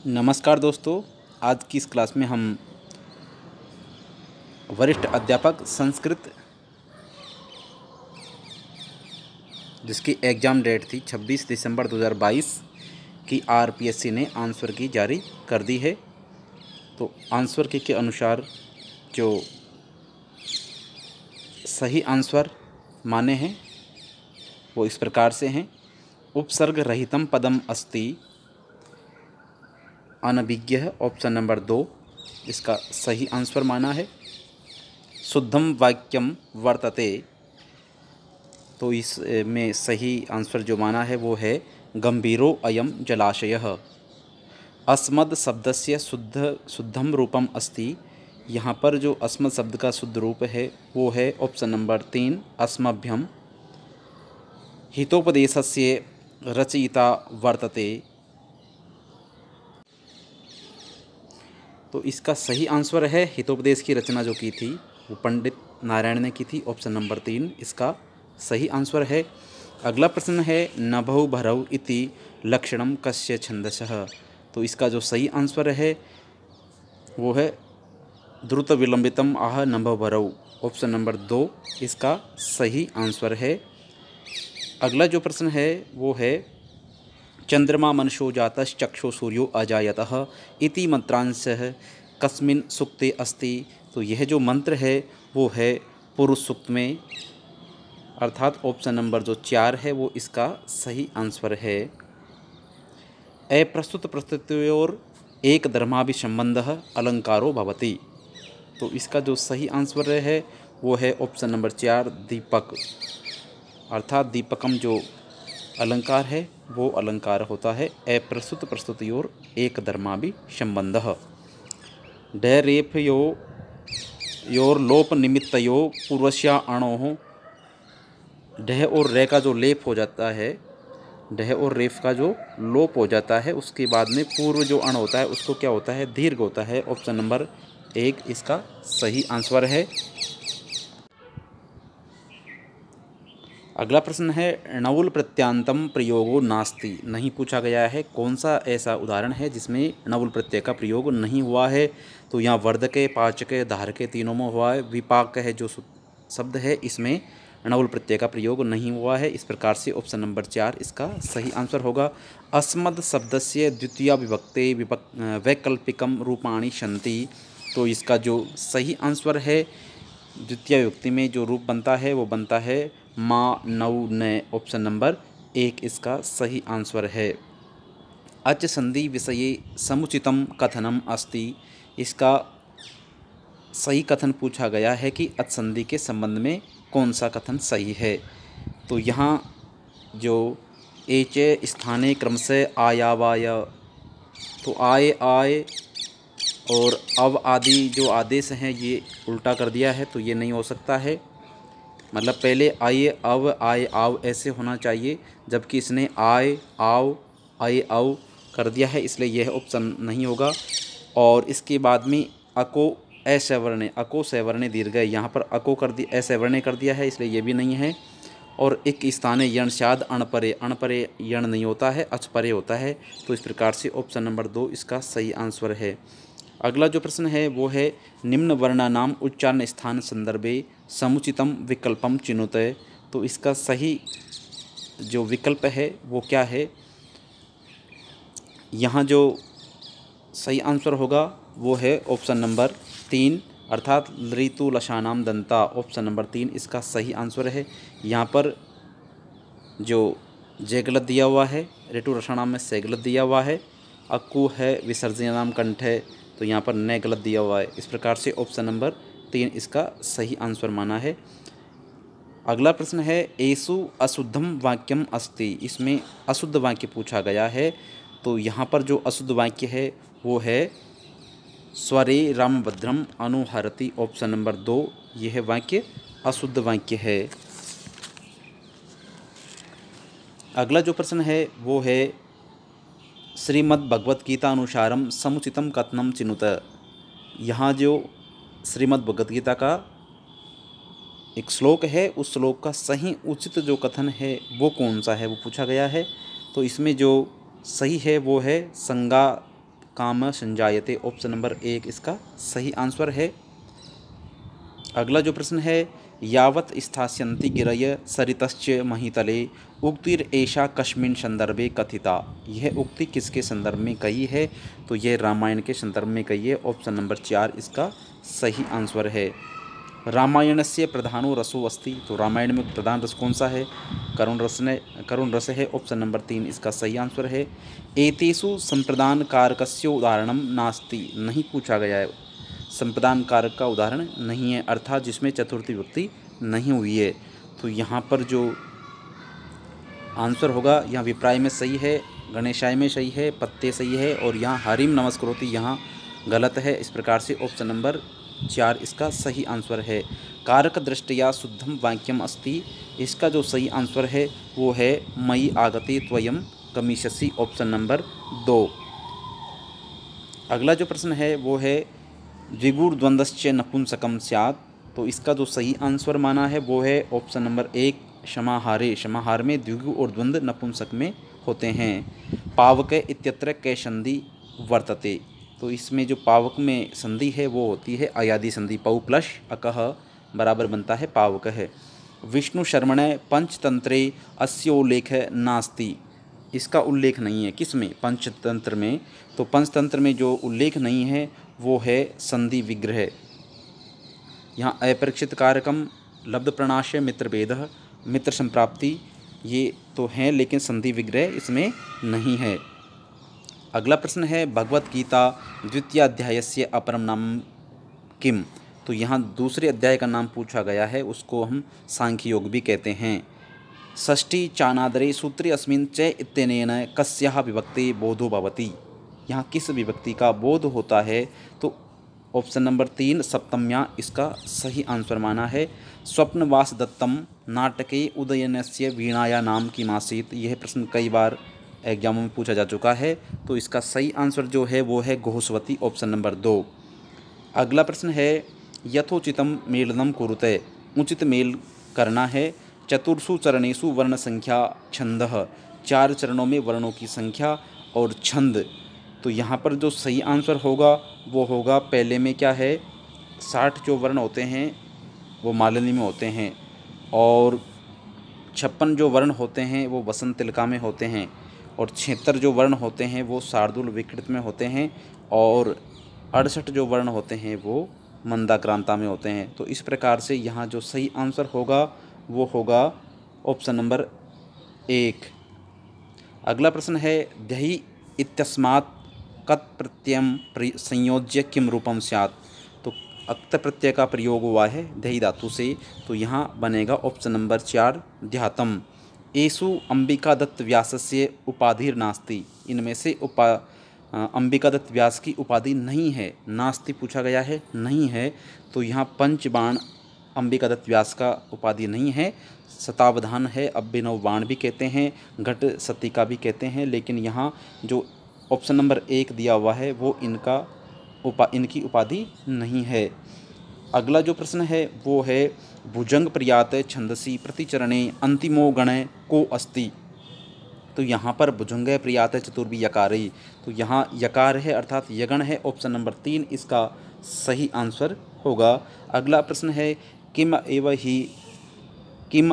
नमस्कार दोस्तों। आज की इस क्लास में हम वरिष्ठ अध्यापक संस्कृत जिसकी एग्ज़ाम डेट थी 26 दिसंबर 2022 की आरपीएससी ने आंसर की जारी कर दी है। तो आंसर की के अनुसार जो सही आंसर माने हैं वो इस प्रकार से हैं। उपसर्ग रहितम पदम अस्ति अनभिज्ञ ऑप्शन नंबर 2 इसका सही आंसर माना है। शुद्धम वाक्यम वर्तते तो इस में सही आंसर जो माना है वो है गंभीरो अयम जलाशयः। अस्मद शब्दस्य शुद्धम रूपम अस्ति, यहाँ पर जो अस्मद शब्द का शुद्ध रूप है वो है ऑप्शन नंबर 3 अस्मभ्यम। हितोपदेशस्य रचयिता वर्तते तो इसका सही आंसर है हितोपदेश की रचना जो की थी वो पंडित नारायण ने की थी। ऑप्शन नंबर 3 इसका सही आंसर है। अगला प्रश्न है नभौ भरौ इति लक्षणम कस्य छंदसः, तो इसका जो सही आंसर है वो है द्रुत विलंबितम आह नभौ भरौ। ऑप्शन नंबर 2 इसका सही आंसर है। अगला जो प्रश्न है वो है चंद्रमा मनशो जातश्चक्षु सूर्यो अजायतः इति मंत्रांशः कस्मिन् सूक्ते अस्ति, तो यह जो मंत्र है वो है पुरुष सूक्त में, अर्थात ऑप्शन नंबर जो 4 है वो इसका सही आंसर है। अप्रस्तुत प्रस्तुतयोर एक धर्माभिसंबंधः अलंकारो भवति, तो इसका जो सही आंसर है वो है ऑप्शन नंबर 4 दीपक, अर्थात दीपकम जो अलंकार है वो अलंकार होता है अप्रस्तुत प्रस्तुतयोर एक धर्माभिसंबंधः। डैरेफयो योर लोप निमित्तयो पूर्वस्या अणोः, डह और रे का जो लेप हो जाता है, डह और रेफ का जो लोप हो जाता है उसके बाद में पूर्व जो अण होता है उसको क्या होता है दीर्घ होता है। ऑप्शन नंबर 1 इसका सही आंसर है। अगला प्रश्न है णौल प्रत्यांतम प्रयोगो नास्ति, नहीं पूछा गया है कौन सा ऐसा उदाहरण है जिसमें णौल प्रत्यय का प्रयोग नहीं हुआ है। तो यहाँ वर्धके पाचके धारके तीनों में हुआ है। विपाक है जो शब्द है इसमें णौल प्रत्यय का प्रयोग नहीं हुआ है। इस प्रकार से ऑप्शन नंबर 4 इसका सही आंसर होगा। अस्मद शब्दस्य द्वितीय विभक्ते वैकल्पिकम रूपाणि सन्ति, तो इसका जो सही आंसर है द्वितीय विभक्ति में जो रूप बनता है वो बनता है मा नौ न। ऑप्शन नंबर 1 इसका सही आंसर है। अच संधि विषये समुचितम कथनम अस्ति, इसका सही कथन पूछा गया है कि अच संधि के संबंध में कौन सा कथन सही है। तो यहाँ जो एचे स्थाने क्रमशः आयावाय, तो आए आए और अब आदि जो आदेश हैं ये उल्टा कर दिया है, तो ये नहीं हो सकता है। मतलब पहले आए अब आए आओ ऐसे होना चाहिए, जबकि इसने आए आओ आए आओ कर दिया है, इसलिए यह ऑप्शन नहीं होगा। और इसके बाद में अको असवर्णे, अको सवर्णे दीर्घ, यहाँ पर अको कर दिया असवर्णे कर दिया है, इसलिए ये भी नहीं है। और एक स्थाने यण शाद अणपरे, अणपरे यण नहीं होता है अचपरे होता है। तो इस प्रकार से ऑप्शन नंबर 2 इसका सही आंसर है। अगला जो प्रश्न है वो है निम्न वर्णानाम उच्चारण स्थान संदर्भे समुचितम विकल्पम चिनुत, तो इसका सही जो विकल्प है वो क्या है। यहाँ जो सही आंसर होगा वो है ऑप्शन नंबर 3 अर्थात ऋतु लशानाम दंता। ऑप्शन नंबर 3 इसका सही आंसर है। यहाँ पर जो जय गलत दिया हुआ है, ऋतु लशानाम में से गलत दिया हुआ है, अक्कू है विसर्जनाम कंठ है, तो यहाँ पर न गलत दिया हुआ है। इस प्रकार से ऑप्शन नंबर 3 इसका सही आंसर माना है। अगला प्रश्न है एषु अशुद्धम वाक्यम अस्ति, इसमें अशुद्ध वाक्य पूछा गया है। तो यहाँ पर जो अशुद्ध वाक्य है वो है स्वरे रामभद्रम अनुहरति। ऑप्शन नंबर 2 यह वाक्य अशुद्ध वाक्य है। अगला जो प्रश्न है वो है श्रीमद् भगवत गीता अनुसारम समुचितम कथनम चिनुत, यहाँ जो श्रीमद् भगवत गीता का एक श्लोक है उस श्लोक का सही उचित जो कथन है वो कौन सा है वो पूछा गया है। तो इसमें जो सही है वो है संगा काम संजायते, ऑप्शन नंबर 1 इसका सही आंसर है। अगला जो प्रश्न है, यावत् स्थास्यन्ति गिरय सरितश्च महीतले उक्तिर एषा कस्मिन् संदर्भे कथिता। यह उक्ति किसके संदर्भ में कही है? तो यह रामायण के संदर्भ में कही है। ऑप्शन नंबर 4 इसका सही आंसर है। रामायण से प्रधानो रसो अस्ति, तो रामायण में प्रधान रस कौन सा है? करुण रस है। ऑप्शन नंबर 3 इसका सही आंसर है। एतेषु संप्रदान कारकस्य उदाहरणम नास्ति, नहीं पूछा गया है। संप्रदान कारक का उदाहरण नहीं है, अर्थात जिसमें चतुर्थी विभक्ति नहीं हुई है। तो यहाँ पर जो आंसर होगा, यहाँ विप्राय में सही है, गणेशाय में सही है, पत्ते सही है, और यहाँ हरिम नमस्करोति यहाँ गलत है। इस प्रकार से ऑप्शन नंबर 4 इसका सही आंसर है। कारक दृष्टया शुद्धम वाक्यम अस्ति, इसका जो सही आंसर है वो है मयि आगते त्वयं गमिष्यसि, ऑप्शन नंबर 2। अगला जो प्रश्न है वो है द्विगुर्द्वन्द्वश्च नपुंसकम स्यात्, तो इसका जो सही आंसर माना है वो है ऑप्शन नंबर 1 क्षमाहारे। क्षमाहार में द्विगु और द्वंद्व नपुंसक में होते हैं। पावक इत्यत्र कै संधि वर्तते, तो इसमें जो पावक में संधि है वो होती है अयादि संधि। पौ प्लस अकह बराबर बनता है पावक है। विष्णु शर्मण पंचतंत्रे अस्योल्लेख नास्ति, इसका उल्लेख नहीं है। किस में? पंचतंत्र में। तो पंचतंत्र में जो उल्लेख नहीं है वो है संधि विग्रह। यहाँ अपरीक्षित कारकम, लब्ध प्रणाश्य, मित्र भेद, मित्र संप्राप्ति, ये तो हैं, लेकिन संधि विग्रह इसमें नहीं है। अगला प्रश्न है भगवत गीता द्वितीय अध्यायस्य अपरम नाम किम, तो यहाँ दूसरे अध्याय का नाम पूछा गया है, उसको हम सांख्य योग भी कहते हैं। षष्ठी चानादरे सूत्रे अस्मिन् च इत्यनेन कस्याः विभक्ति बोधो भवति, यहाँ किस विभक्ति का बोध होता है? तो ऑप्शन नंबर 3 सप्तम्या इसका सही आंसर माना है। स्वप्नवास दत्तम नाटके उदयनस्य वीणाया नाम किमासीत्, यह प्रश्न कई बार एग्जामों में पूछा जा चुका है। तो इसका सही आंसर जो है वो है घोषवती, ऑप्शन नंबर 2। अगला प्रश्न है यथोचितम मेलनम कुरुते, उचित मेल करना है। चतुर्षु चरणेषु वर्ण संख्या छंदः, 4 चरणों में वर्णों की संख्या और छंद। तो यहाँ पर जो सही आंसर होगा वो होगा, पहले में क्या है, 60 जो वर्ण होते हैं वो मालिनी में होते हैं, और 56 जो वर्ण होते हैं वो वसंत तिलका में होते हैं, और 76 जो वर्ण होते हैं वो शार्दूल विकृत में होते हैं, और 68 जो वर्ण होते हैं वो मंदाक्रांता में होते हैं। तो इस प्रकार से यहाँ जो सही आंसर होगा वो होगा ऑप्शन नंबर 1। अगला प्रश्न है दही इत्यस्मात् कत प्रत्ययम संयोज्य किम रूपम स्यात्, तो अक्त प्रत्यय का प्रयोग हुआ है दही धातु से, तो यहाँ बनेगा ऑप्शन नंबर 4 ध्यातम। एषु अंबिका दत्त व्यासस्य उपाधिर्नास्ति, इनमें से अंबिका दत्त व्यास की उपाधि नहीं है। नास्ति पूछा गया है, नहीं है, तो यहाँ पंचबाण अंबिका दत्त व्यास का उपाधि नहीं है। शतावधान है, अभिनव बाण भी कहते हैं, घट सतिका भी कहते हैं, लेकिन यहाँ जो ऑप्शन नंबर 1 दिया हुआ है वो इनकी उपाधि नहीं है। अगला जो प्रश्न है वो है भुजंग प्रियात छंदसी प्रतिचरणे अंतिमो गण को अस्ति, तो यहाँ पर भुजंग प्रियात चतुर्भी यकारी, तो यहाँ यकार है अर्थात यगण है, ऑप्शन नंबर 3 इसका सही आंसर होगा। अगला प्रश्न है किम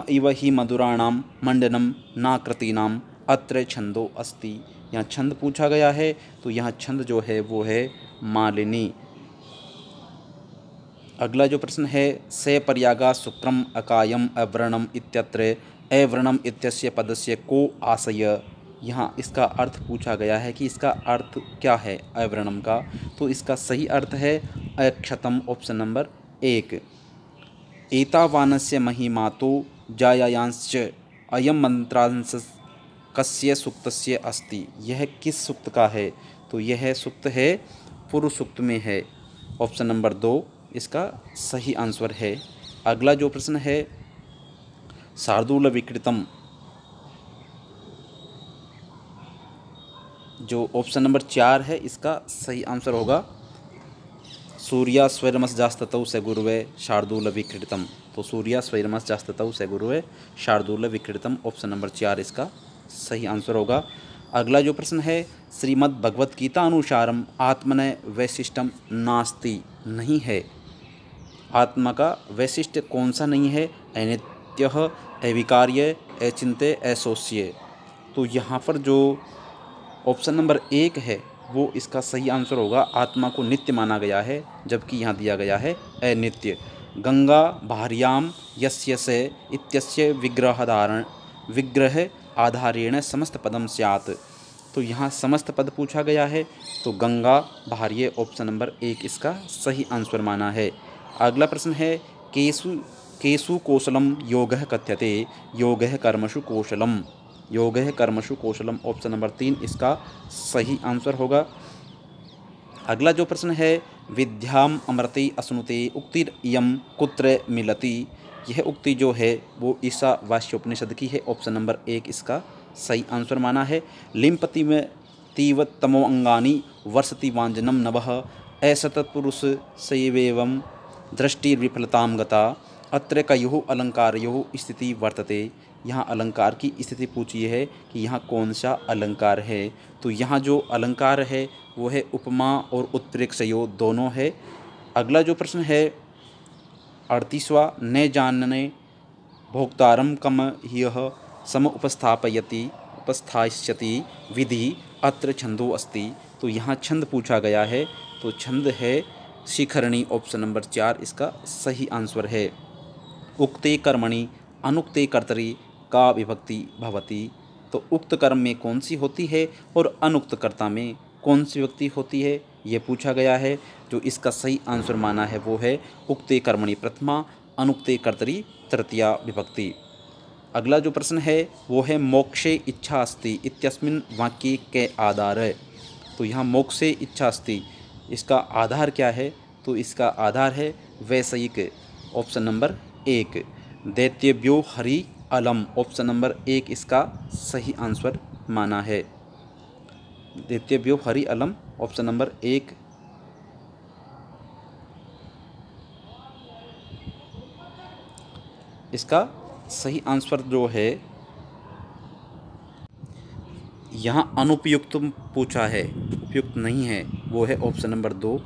इव ही मधुराणाम मंडनम नाकृतीनाम अत्र छंदो अस्ति, यहाँ छंद पूछा गया है, तो यहाँ छंद जो है वो है मालिनी। अगला जो प्रश्न है से पर्यागा शुक्रम अकायम अव्रणम इत्यत्र अव्रणम इत्यस्य पदस्य को आशय, यहाँ इसका अर्थ पूछा गया है कि इसका अर्थ क्या है अव्रणम का, तो इसका सही अर्थ है अक्षतम, ऑप्शन नंबर 1। एतावानस्य महिमातो जायायांश्च अयम मंत्रांश कस्य सूक्तस्य अस्ति, यह किस सूक्त का है? तो यह सूक्त है पूर्व सूक्त में है, ऑप्शन नंबर 2 इसका सही आंसर है। अगला जो प्रश्न है शार्दूल विकृतम, जो ऑप्शन नंबर 4 है इसका सही आंसर होगा सूर्या स्वैरमस्जास्ततौ स गुरुवे शार्दूल विकृतम, तो सूर्या स्वैरमस्जास्ततौ स गुरुवे शार्दूल विकृतम, ऑप्शन नंबर 4 इसका सही आंसर होगा। अगला जो प्रश्न है, श्रीमद् भगवत गीता अनुसारम आत्मने वैशिष्टम नास्ति, नहीं है। आत्मा का वैशिष्ट कौन सा नहीं है? अनित्यः, अविकार्य, अचिन्त्य, अशोच्य। तो यहाँ पर जो ऑप्शन नंबर 1 है वो इसका सही आंसर होगा। आत्मा को नित्य माना गया है, जबकि यहाँ दिया गया है अनित्य। गंगा भार्याम यस्य से इत्यस्य विग्रह आधारेण समस्त पदम स्यात्। तो यहाँ समस्त पद पूछा गया है, तो गंगा भार्य ऑप्शन नंबर 1 इसका सही आंसर माना है। अगला प्रश्न है, केषु कौशलम योगः कथ्यते, योगः कर्मसु कौशलम। योगः कर्मसु कौशलम ऑप्शन नंबर 3 इसका सही आंसर होगा। अगला जो प्रश्न है, विद्याम अमृते अश्नुते उक्तिर्यम कुत्र मिलति। यह उक्ति जो है वो ईशावास्योपनिषद की है। ऑप्शन नंबर 1 इसका सही आंसर माना है। लिम्पति में तीव तमो अंगानी वर्षति वांजनम नभः असतत्पुरुष सैवेवं दृष्टिर्विफलतां गता अत्र कयुः अलंकारयोः स्थिति वर्तते। यहाँ अलंकार की स्थिति पूछी है कि यहाँ कौन सा अलंकार है। तो यहाँ जो अलंकार है वो है उपमा और उत्प्रेक्षयो दोनों है। अगला जो प्रश्न है 38वां, न जानने भोक्तारम कम ह्यः सम उपस्थास्यति विधि अत्र छंदो अस्ति। तो यहाँ छंद पूछा गया है, तो छंद है शिखरणी ऑप्शन नंबर 4 इसका सही आंसर है। उक्ते कर्मणि अनुक्ते कर्तरि का विभक्ति भवति। तो उक्त कर्म में कौन सी होती है और अनुक्त कर्ता में कौन सी विभक्ति होती है, ये पूछा गया है। जो इसका सही आंसर माना है वो है उक्ते कर्मणि प्रथमा अनुक्ते कर्तरि तृतीया विभक्ति। अगला जो प्रश्न है वो है मोक्षे इच्छा अस्ति इत्यस्मिन् वाक्ये के आधार है। तो यहाँ मोक्षे इच्छा अस्ति इसका आधार क्या है? तो इसका आधार है वैषयिक ऑप्शन नंबर 1। दैत्यव्यो हरि अलम ऑप्शन नंबर 1 इसका सही आंसर माना है। दैत्यव्यो हरि अलम ऑप्शन नंबर 1 इसका सही आंसर जो है। यहाँ अनुपयुक्त पूछा है, उपयुक्त नहीं है, वो है ऑप्शन नंबर 2।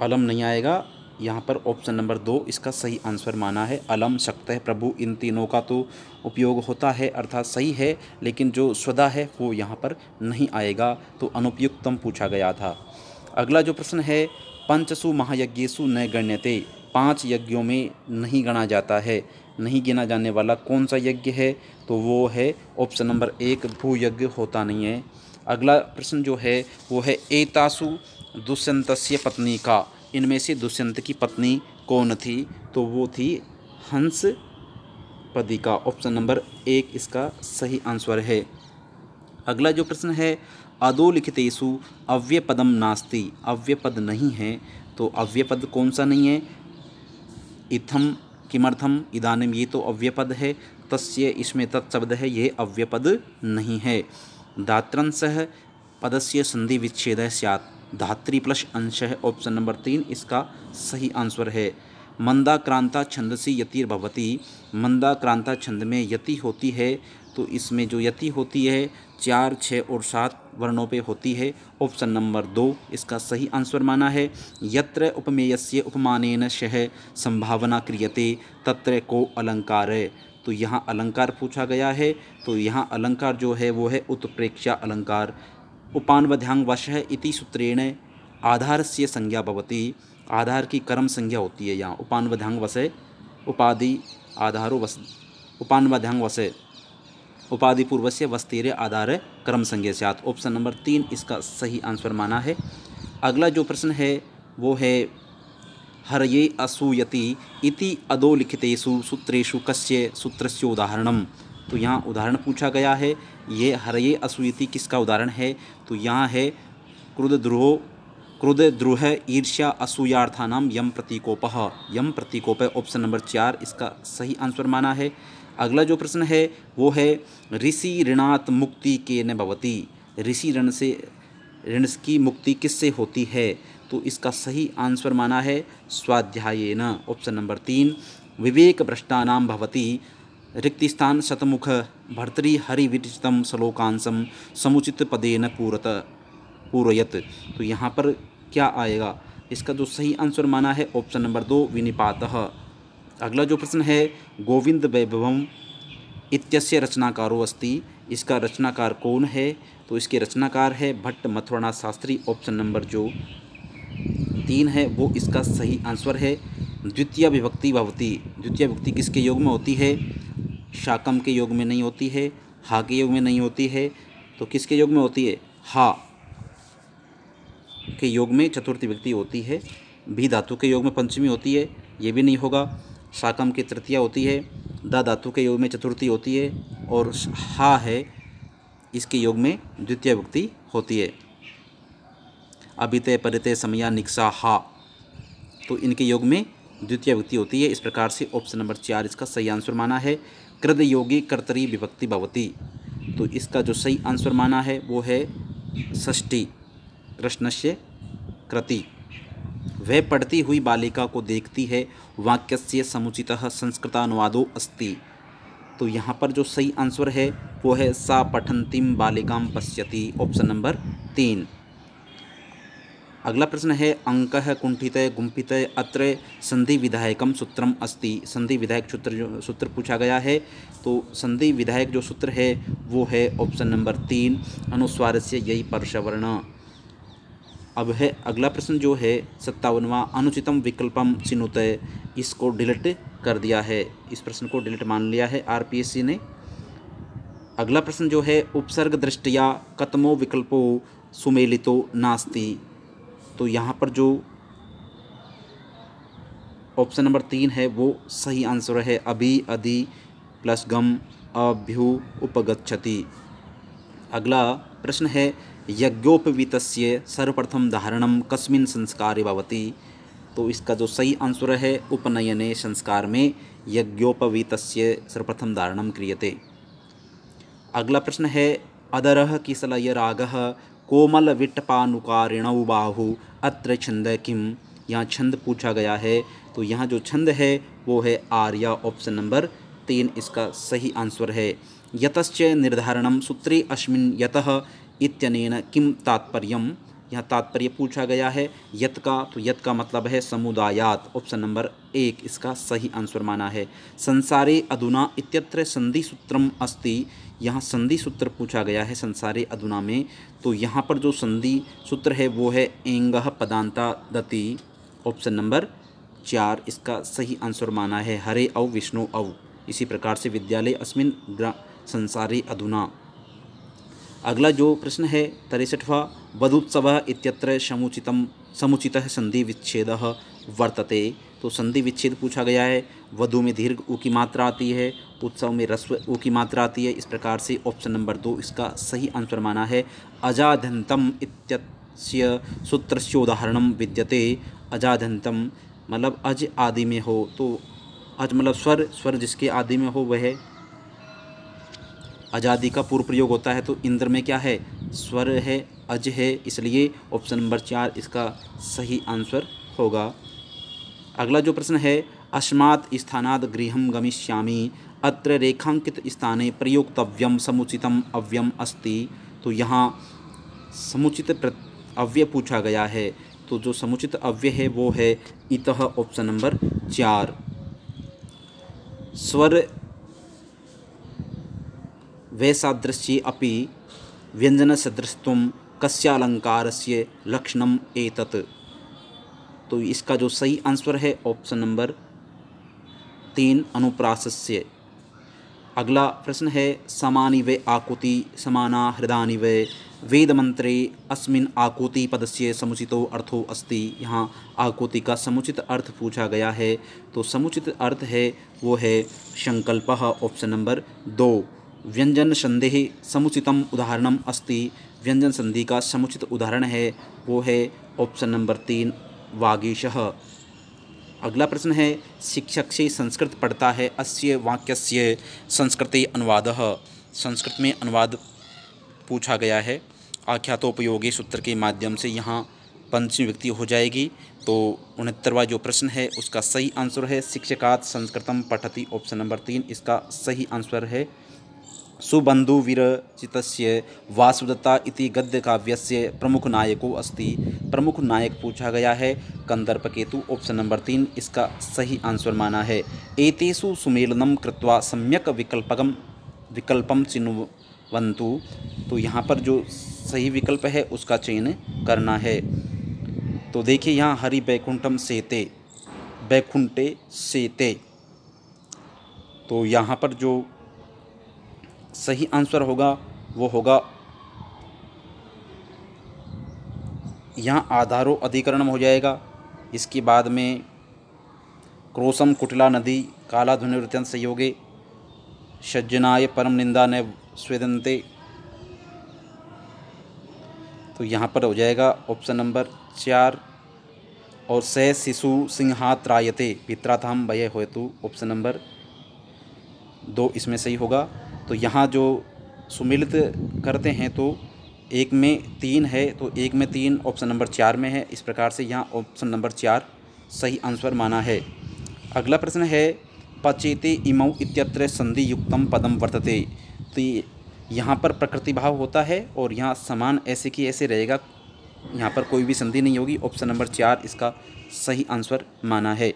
अलम नहीं आएगा यहाँ पर। ऑप्शन नंबर 2 इसका सही आंसर माना है। अलम, शक्तः, प्रभु, इन तीनों का तो उपयोग होता है अर्थात सही है, लेकिन जो स्वदा है वो यहाँ पर नहीं आएगा, तो अनुपयुक्तम पूछा गया था। अगला जो प्रश्न है, पंचसु महायज्ञेषु न गण्यते। 5 यज्ञों में नहीं गणा जाता है। नहीं गिना जाने वाला कौन सा यज्ञ है? तो वो है ऑप्शन नंबर 1 भूयज्ञ होता नहीं है। अगला प्रश्न जो है वो है एतासु दुष्यंतस्य पत्नी का। इनमें से दुष्यंत की पत्नी कौन थी? तो वो थी हंस पदिका। ऑप्शन नंबर 1 इसका सही आंसर है। अगला जो प्रश्न है, अधोलिखितेषु अव्ययपदम नास्ति। अव्ययपद नहीं है, तो अव्ययपद कौन सा नहीं है? इत्थम, किमर्थम, इदानीम, ये तो अव्ययपद है। तस्य, इसमें तत् शब्द है, ये अव्ययपद नहीं है। धात्रंशः पदस्य संधि विच्छेदः स्यात्। धात्री प्लस अंश है ऑप्शन नंबर 3 इसका सही आंसर है। मंदाक्रांता छंदसी यतिर्भवति। मंदाक्रांता छंद में यति होती है, तो इसमें जो यति होती है 4, 6 और 7 वर्णों पे होती है। ऑप्शन नंबर 2 इसका सही आंसर माना है। यत्र उपमेयस्य उपमानेन शह संभावना क्रियते तत्र को अलंकार है। तो यहाँ अलंकार पूछा गया है, तो यहाँ अलंकार जो है वो है उत्प्रेक्षा अलंकार। उपान्वध्यांग वशः इति सूत्रेण आधारस्य संज्ञा भवति। आधार की कर्म संज्ञा होती है यहाँ। उपान्वध्यांग वशः उपाधि आधारो वस, उपान्वध्यांग वशः उपाधि पूर्वस्य वस्तेरे आधार कर्म संज्ञा स्यात्। ऑप्शन नंबर 3 इसका सही आंसर माना है। अगला जो प्रश्न है वो है हरये असूयति इति अधोलिखितेषु सूत्रेषु कस्य सूत्रस्य उदाहरणम। तो यहाँ उदाहरण पूछा गया है। ये हरये असूयति किसका उदाहरण है? तो यहाँ है क्रुद्ध ईर्ष्या असूयार्थानाम यम प्रतीकोपः। यम प्रतीकोप ऑप्शन नंबर 4 इसका सही आंसर माना है। अगला जो प्रश्न है वो है ऋषि ऋणात् मुक्ति केन भवति। ऋषि ऋण की मुक्ति किससे होती है? तो इसका सही आंसर माना है स्वाध्यायेन। ऑप्शन नंबर 3 विवेक भ्रष्टानां भवति। रिक्तिस्थान शतमुख भर्तृ हरिविरचितं श्लोकांशं समुचित पदेन पूरयत। तो यहाँ पर क्या आएगा? इसका जो सही आंसर माना है ऑप्शन नंबर 2 विनिपातः। अगला जो प्रश्न है गोविंद वैभवम इत्यस्य रचनाकारो अस्ति, इसका रचनाकार कौन है? तो इसके रचनाकार है भट्ट मथुरानाथ शास्त्री। ऑप्शन नंबर जो 3 है वो इसका सही आंसर है। द्वितीय विभक्ति भवति, द्वितीय विभक्ति किसके योग में होती है? शाकम के योग में नहीं होती है, हा के योग में नहीं होती है, तो किसके योग में होती है? हा के योग में चतुर्थी विभक्ति होती है। भी धातु के योग में पंचमी होती है, ये भी नहीं होगा। शाकम की तृतीया होती है, दा धातु के योग में चतुर्थी होती है, और हा है इसके योग में द्वितीय विभक्ति होती है। अभिते परिते समया निक्सा हा, तो इनके योग में द्वितीय विभक्ति होती है। इस प्रकार से ऑप्शन नंबर 4 इसका सही आंसर माना है। कृद योगी कर्तरी विभक्ति भवति, तो इसका जो सही आंसर माना है वो है षष्ठी कृष्णस्य कृति। वह पढ़ती हुई बालिका को देखती है, वाक्यस्य समुचितः संस्कृतानुवादो अस्ति। तो यहाँ पर जो सही आंसर है वो है सा पठन्तीं बालिकां पश्यति। Option number 3। अगला प्रश्न है अंकः कुंठितः गुम्फितः अत्र संधि विधायकम सूत्रम अस्ति। संधि विधायक सूत्र पूछा गया है, तो संधि विधायक जो सूत्र है वो है ऑप्शन नंबर 3 अनुस्वारस्य यही परसवर्ण। अब है अगला प्रश्न जो है 57वां अनुचितम विकल्पम चिनुते, इसको डिलीट कर दिया है, इस प्रश्न को डिलीट मान लिया है आरपीएससी ने। अगला प्रश्न जो है उपसर्ग दृष्टया कतमो विकल्पो सुमेलितो नास्ति, तो यहाँ पर जो ऑप्शन नंबर 3 है वो सही आंसर है। अभि अधि प्लस गम अभ्यु उपगच्छति। अगला प्रश्न है यज्ञोपवीतस्य सर्वप्रथम धारणम कस्मिन् संस्कारे भवति, तो इसका जो सही आंसर है उपनयने संस्कार में यज्ञोपवीतस्य सर्वप्रथम धारणम क्रियते। अगला प्रश्न है अदरः किसलय रागः कोमल विट्टपानुकारिणौ बाहु अत्र छंद किम, यहाँ छंद पूछा गया है, तो यहाँ जो छंद है वो है आर्या। ऑप्शन नंबर 3 इसका सही आंसर है। यतश्च निर्धारणम सूत्रे अस्मिन् यतः इत्यनेन किम तात्पर्यम, यहाँ तात्पर्य पूछा गया है यत का, तो यत का मतलब है समुदायात। ऑप्शन नंबर 1 इसका सही आंसर माना है। संसारे अधुना इत्यत्र संधि सूत्रम अस्ति, यहाँ संधि सूत्र पूछा गया है संसारे अधुना में, तो यहाँ पर जो संधि सूत्र है वो है एंगः पदांता दति। ऑप्शन नंबर 4 इसका सही आंसर माना है। हरे औ विष्णु औ, इसी प्रकार से विद्यालय अस्मिन् संसारे अधुना। अगला जो प्रश्न है 63वां वधूत्सवः इत्यत्र समुचितः संधि विच्छेदः वर्तते, तो संधि विच्छेद पूछा गया है। वधु में दीर्घ उ की मात्रा आती है, उत्सव में ह्रस्व उ की मात्रा आती है। इस प्रकार से ऑप्शन नंबर 2 इसका सही आंसर माना है। अजाध्यन्तम इत्यस्य सूत्रस्य उदाहरणम विद्यते। अजाध्यन्तम मतलब अज आदि में हो, तो अज मतलब स्वर जिसके आदि में हो वह आज़ादी का पूर्व प्रयोग होता है, तो इंद्र में क्या है? स्वर है, अज है, इसलिए ऑप्शन नंबर 4 इसका सही आंसर होगा। अगला जो प्रश्न है अस्मात् स्थानात् गृहं गमिष्यामि अत्र रेखांकित स्थाने प्रयोक्तव्यम समुचितम अव्ययम अस्ति, तो यहाँ समुचित अव्यय पूछा गया है, तो जो समुचित अव्यय है वो है इतः। Option number 4। स्वर वैसादृश्ये अपि व्यंजनसदृशत्वं कस्यालंकारस्य लक्षणम एतत्, तो इसका जो सही आंसर है ऑप्शन नंबर 3 अनुप्रासस्य। अगला प्रश्न है समानि वे आकुति समाना हृदानि वे वेदमंत्रे अस्मिन् आकुति पदस्य समुचितो अर्थो अस्ति, यहाँ आकुति का समुचित अर्थ पूछा गया है, तो समुचित अर्थ है वो है संकल्पः। Option number 2। व्यंजन संधेः समुचितम उदाहरणम अस्ति, व्यंजन संधि का समुचित उदाहरण है वो है ऑप्शन नंबर 3 वागीशः। अगला प्रश्न है शिक्षक से संस्कृत पढ़ता है अस्य वाक्यस्य संस्कृते अनुवादः, संस्कृत में अनुवाद पूछा गया है। आख्यातोपयोगी सूत्र के माध्यम से यहाँ पंचमी विभक्ति हो जाएगी, तो 69वां जो प्रश्न है उसका सही आंसर है शिक्षकात् संस्कृतम पठति। ऑप्शन नंबर 3 इसका सही आंसर है। सुबंधु विरचितस्य वासुदत्ता इति गद्यकाव्यस्य प्रमुख नायको अस्ति। प्रमुख नायक पूछा गया है कंदर्पकेतु, ऑप्शन नंबर 3 इसका सही आंसर माना है। एतेषु सुमेलनं कृत्वा सम्यक विकल्पम चिन्वन्तु, तो यहाँ पर जो सही विकल्प है उसका चयन करना है। तो देखिए यहाँ हरि वैकुंठम सेते, वैकुंठे सेते, तो यहाँ पर जो सही आंसर होगा वो होगा यहाँ आधारो अधिकरणम हो जाएगा। इसके बाद में क्रोशम कुटिला नदी काला धुनिवृत्तन संयोगे सज्जनाय परम निंदा न स्वेदन्ते, तो यहाँ पर हो जाएगा ऑप्शन नंबर 4। और स शिशु सिंहात्रायते पित्राथाम भय हेतु, ऑप्शन नंबर 2 इसमें सही होगा। तो यहाँ जो सुमिलित करते हैं तो एक में 3 है, तो एक में 3 ऑप्शन नंबर 4 में है। इस प्रकार से यहाँ ऑप्शन नंबर 4 सही आंसर माना है। अगला प्रश्न है पचेते इमौ इत्यत्र संधि युक्तम पदम वर्तते, तो यहाँ पर प्रकृति भाव होता है और यहाँ समान ऐसे की ऐसे रहेगा, यहाँ पर कोई भी संधि नहीं होगी। ऑप्शन नंबर 4 इसका सही आंसर माना है।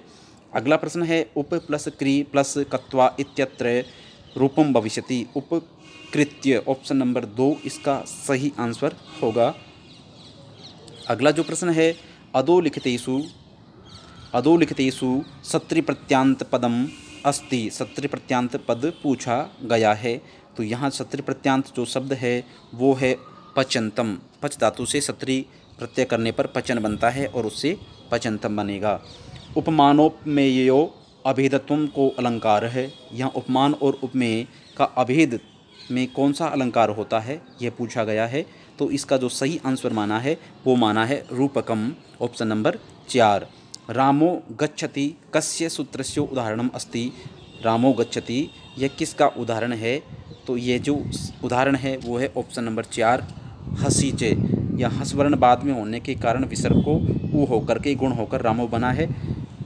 अगला प्रश्न है उप प्लस क्री प्लस कत्वा इत्यत्र रूपम भविष्यति, उपकृत्य, ऑप्शन नंबर 2 इसका सही आंसर होगा। अगला जो प्रश्न है अधोलिखितेषु सत्री प्रत्यांत पदम अस्ति, सत्री प्रत्यांत पद पूछा गया है। तो यहाँ सत्री प्रत्यांत जो शब्द है वो है पचंतम, पच धातु से सत्री प्रत्यय करने पर पचन बनता है और उससे पचंतम बनेगा। उपमानोपमेयो अभेदत्व को अलंकार है, यहाँ उपमान और उपमेय का अभेद में कौन सा अलंकार होता है यह पूछा गया है। तो इसका जो सही आंसर माना है वो माना है रूपकम, ऑप्शन नंबर 4। रामो गच्छति कस्य सूत्रस्य उदाहरणम अस्ति, रामो गच्छति यह किसका उदाहरण है, तो ये जो उदाहरण है वो है ऑप्शन नंबर 4 हसीचे, या हसवर्ण बाद में होने के कारण विसर्ग को ऊ होकर के गुण होकर रामो बना है।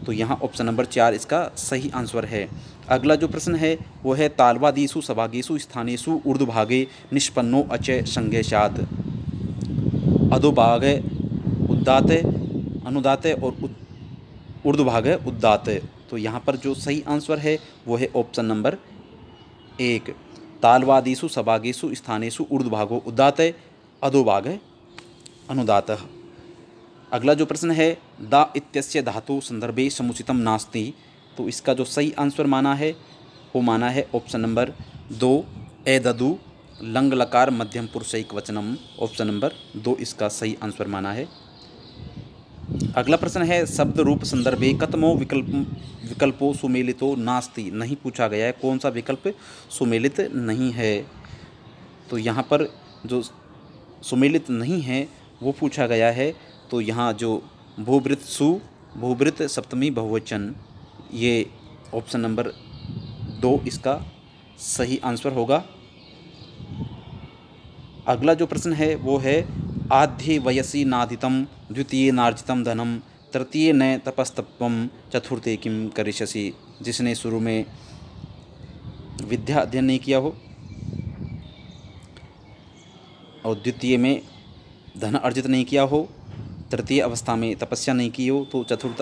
तो यहाँ ऑप्शन नंबर 4 इसका सही आंसर है। अगला जो प्रश्न है वो है तालवादीसु सभागेषु स्थानेषु ऊर्ध्वभागे निष्पन्नो अचय संज्ञेशात्, अधोभाग उद्दात अनुदात और ऊर्ध्वभाग उद्दात, तो यहाँ पर जो सही आंसर है वो है ऑप्शन नंबर 1 तालवादीसु सभागेषु स्थानेषु ऊर्ध्वभागो उद्दात अधोभाग अनुदात। अगला जो प्रश्न है दा इत्यस्य धातु संदर्भे समुचितम नास्ति, तो इसका जो सही आंसर माना है वो माना है ऑप्शन नंबर 2 एददु लंग लकार मध्यम पुरुष एक वचनम, ऑप्शन नंबर 2 इसका सही आंसर माना है। अगला प्रश्न है शब्द रूप संदर्भे कतमो विकल्पो सुमेलितो नास्ति, नहीं पूछा गया है कौन सा विकल्प सुमेलित नहीं है। तो यहाँ पर जो सुमेलित नहीं है वो पूछा गया है। तो यहाँ जो भूभृत सप्तमी बहुवचन, ये ऑप्शन नंबर 2 इसका सही आंसर होगा। अगला जो प्रश्न है वो है आध्ये वयसी नाधितम द्वितीय नार्जितम धनम तृतीय न तपस्तत्वम चतुर्थे किम करिष्यसि, जिसने शुरू में विद्या अध्ययन नहीं किया हो और द्वितीय में धन अर्जित नहीं किया हो, तृतीय अवस्था में तपस्या नहीं की हो, तो चतुर्थ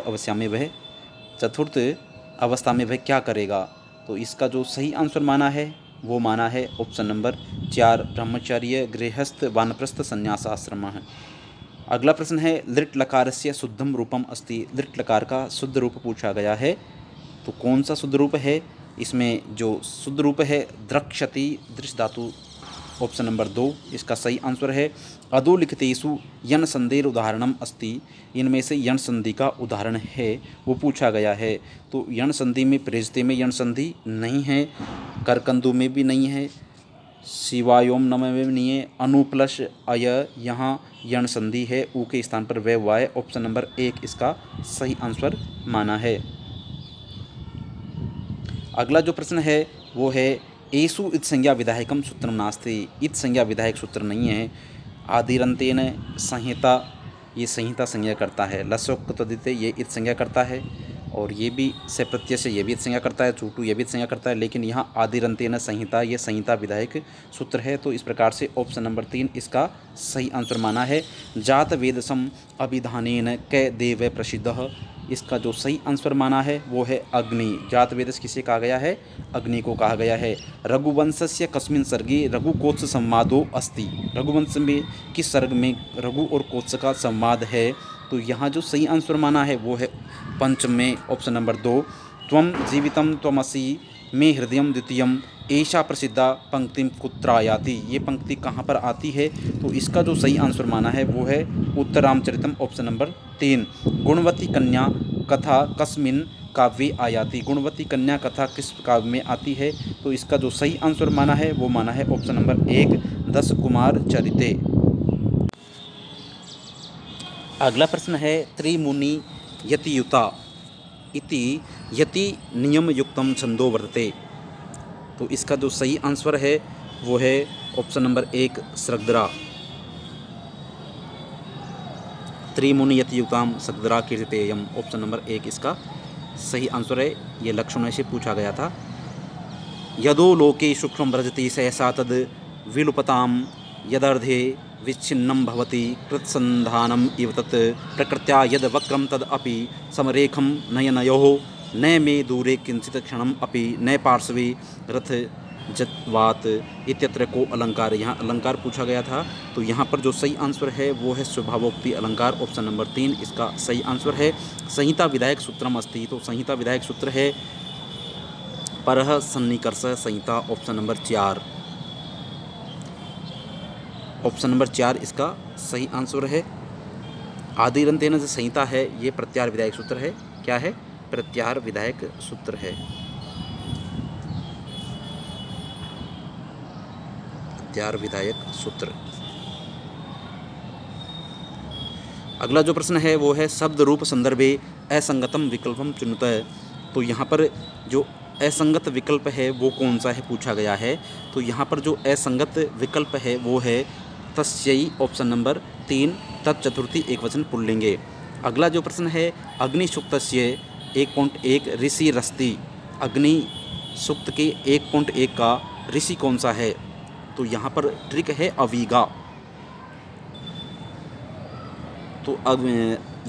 अवस्था में वह क्या करेगा। तो इसका जो सही आंसर माना है वो माना है ऑप्शन नंबर 4 ब्रह्मचर्य गृहस्थ वानप्रस्थ संन्यासाश्रम है। अगला प्रश्न है लिट लकारस्य शुद्धम रूपम अस्ति, लिट लकार का शुद्ध रूप पूछा गया है। तो कौन सा शुद्ध रूप है, इसमें जो शुद्ध रूप है द्रक्षति दृश्य धातु, ऑप्शन नंबर 2 इसका सही आंसर है। अधोलिखितेषु यन संधेर उदाहरणम अस्ति, इनमें से यन संधि का उदाहरण है वो पूछा गया है। तो यन संधि में प्रेजते में यन संधि नहीं है, करकंदु में भी नहीं है, शिवायोम नम में भी नहीं है, अनु प्लस अय यहाँ यन संधि है, ऊ के स्थान पर वह हुआ है, ऑप्शन नंबर 1 इसका सही आंसर माना है। अगला जो प्रश्न है वो है एषु इत संज्ञा विधायकम सूत्रम नास्ति, इत संज्ञा विधायक सूत्र नहीं है। आदिरंतेन संहिता, ये संहिता संज्ञा करता है। लस्योक्त तदिते ये इत संज्ञा करता है। और ये भी से प्रत्यय से ये भी संज्ञा करता है, चूटू ये भी संज्ञा करता है, लेकिन यहाँ आदिरंतेन संहिता ये संहिता विधायक सूत्र है। तो इस प्रकार से ऑप्शन नंबर 3 इसका सही आंसर माना है। जात वेदसम अभिधानेन कै देव प्रसिद्ध, इसका जो सही आंसर माना है वो है अग्नि। जात वेदस किसे कहा गया है? अग्नि को कहा गया है। रघुवंशस्य कस्मिन् सर्गे रघुकोत्स संवादो अस्ति, रघुवंश में किस सर्ग में रघु और कोत्स का संवाद है? तो यहाँ जो सही आंसर माना है वो है पंचम में ऑप्शन नंबर 2, त्वं जीवितं त्वमसि मे हृदयं द्वितीयम् ऐशा प्रसिद्धा पंक्तिम कुत्र आयाति। ये पंक्ति कहाँ पर आती है? तो इसका जो सही आंसर माना है वो है उत्तरामचरितम ऑप्शन नंबर 3। गुणवती कन्या कथा कस्मिन् काव्ये आयाति, गुणवती कन्या कथा किस काव्य में आती है? तो इसका जो सही आंसर माना है वो माना है ऑप्शन नंबर 1 दस कुमार चरिते। अगला प्रश्न है त्रिमुनि यतियुता इति यति नियम युक्तम छंदो वर्तते। तो इसका जो सही आंसर है वो है ऑप्शन नंबर 1 सृग्धरा। त्रिमुनि यतियुताम सृग्धरा कीर्तितेयम, ऑप्शन नंबर 1 इसका सही आंसर है। ये लक्षणों से पूछा गया था। यदो लोके शुक्रम व्रजति सहसा तद विलुपताम यदर्धे विच्छिन्नं भवति कृत्संधानम इव तत् प्रकृत्या यद वक्रम तद अपि समरेखम नयनयोः न मे दूरे किंचित क्षणम अपि न पार्श्वे रथ जत्वात इत्यत्र को अलंकार। यहाँ अलंकार पूछा गया था। तो यहाँ पर जो सही आंसर है वो है स्वभावोक्ति अलंकार, ऑप्शन नंबर 3 इसका सही आंसर है। संहिता विधायक सूत्रम अस्ति, तो संहिता विधायक सूत्र है परः सन्निकर्ष संहिता, ऑप्शन नंबर 4। ऑप्शन नंबर 4 इसका सही आंसर है। आदिरंतेन जो संहिता है ये प्रत्याहार विधायक सूत्र है। क्या है? प्रत्याहार विधायक सूत्र है। प्रत्याहार विधायक सूत्र। अगला जो प्रश्न है वो है शब्द रूप संदर्भे असंगतम विकल्पम चुनुत। तो यहाँ पर जो असंगत विकल्प है वो कौन सा है पूछा गया है। तो यहाँ पर जो असंगत विकल्प है वो है तस्यै, ऑप्शन नंबर 3 तत्चतुर्थी एकवचन पुल्लिंगे। अगला जो प्रश्न है अग्नि सूक्तस्य 1.1 ऋषि रस्ति, अग्नि सूक्त के 1.1 का ऋषि कौन सा है? तो यहाँ पर ट्रिक है अवीगा। तो अब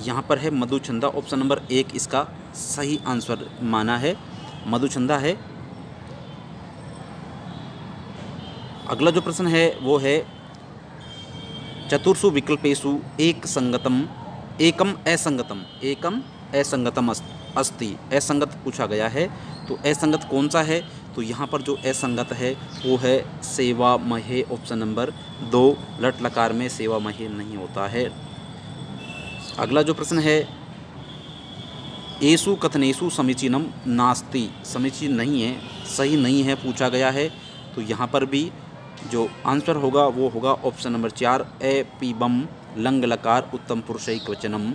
यहाँ पर है मधुचंदा, ऑप्शन नंबर 1 इसका सही आंसर माना है, मधुचंदा है। अगला जो प्रश्न है वो है चतुर्षु विकल्पेषु एकम असंगतम अस्ति, असंगत पूछा गया है। तो असंगत कौन सा है? तो यहाँ पर जो असंगत है वो है सेवा महे, ऑप्शन नंबर 2। लट लकार में सेवा महे नहीं होता है। अगला जो प्रश्न है एषु कथनेषु समीचीनम नास्ति, समीचीन नहीं है, सही नहीं है पूछा गया है। तो यहाँ पर भी जो आंसर होगा वो होगा ऑप्शन नंबर 4 ए पीबम लंग लकार उत्तम पुरुषैक वचनम।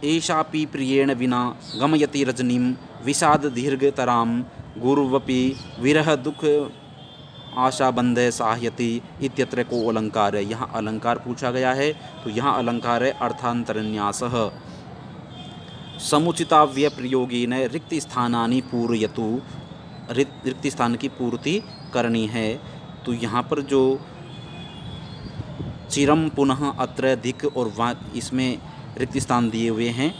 एषापि प्रियेण विना गमयति रजनीं विषाद दीर्घतरां गुरुवपि विरह दुख आशाबंध साहयति इत्यत्र को अलंकार है। यहाँ अलंकार पूछा गया है। तो यहाँ अलंकार है अर्थांतरन्यासः। समुचिताव्यय प्रयोगेन रिक्त स्थानानि पूरयतु, रिक्त स्थान की पूर्ति करनी है। तो यहाँ पर जो चिरम पुनः अत्र धिक और वा इसमें रिक्त स्थान दिए हुए हैं।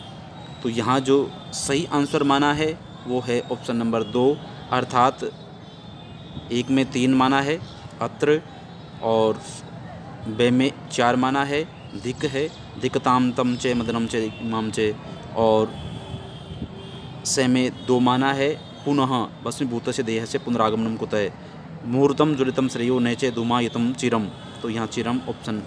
तो यहाँ जो सही आंसर माना है वो है ऑप्शन नंबर 2, अर्थात 1 में 3 माना है अत्र, और बे में 4 माना है धिक है, धिकताम तम चे मदनम चे इमाम चे, और से में 2 माना है पुनः भस्मीभूत से देह से पुनरागमनम कुतः मुहूर्तम जुलितम श्रेयो नैचे धूमायतम चिरम। तो यहाँ चिरम ऑप्शन